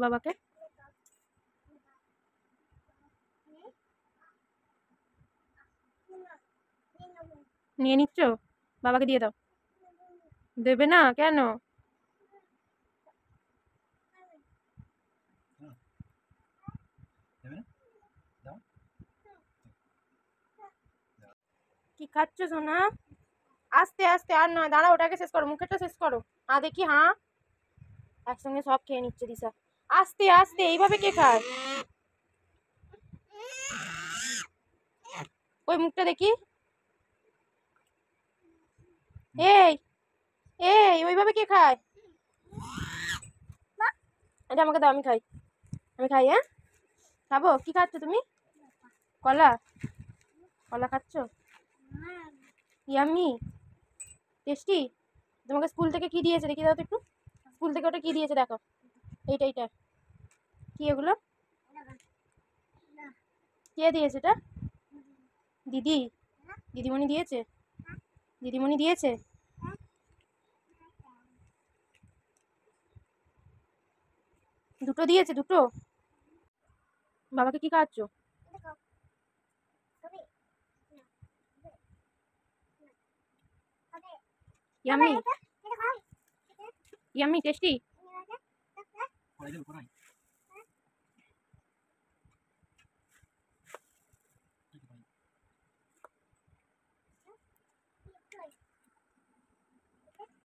বাবাকে? নিয়ে নিচ্ছ? বাবাকে দিয়ে দাও। দেবে না কেন? কি খাচ্ছ সোনা? আস্তে আস্তে, আর নয়, দাঁড়া, ওটাকে শেষ করো, মুখেরটা শেষ করো। দেখি, হ্যাঁ, একসঙ্গে সব খেয়ে নিচ্ছে দিশা। আস্তে আস্তে, এইভাবে কে খায়? ওই মুখটা দেখি। এই এই ওইভাবে কে খায়? এটা আমাকে দাও, আমি খাই। আমি খাই, হ্যাঁ খাবো। কি খাচ্ছ তুমি? কলা? কলা খাচ্ছ? Yummy, tasty. তোমাকে স্কুল থেকে কি দিয়েছে দেখি দাও তো একটু। স্কুল থেকে ওটা কি দিয়েছে দেখো। এইটা এইটা কি এগুলো? কে দিয়েছে এটা? দিদি? দিদিমণি দিয়েছে? দিদিমণি দিয়েছে? দুটো দিয়েছে, দুটো? বাবাকে কি খাওয়াচ্ছ? Yummy, yummy, tasty.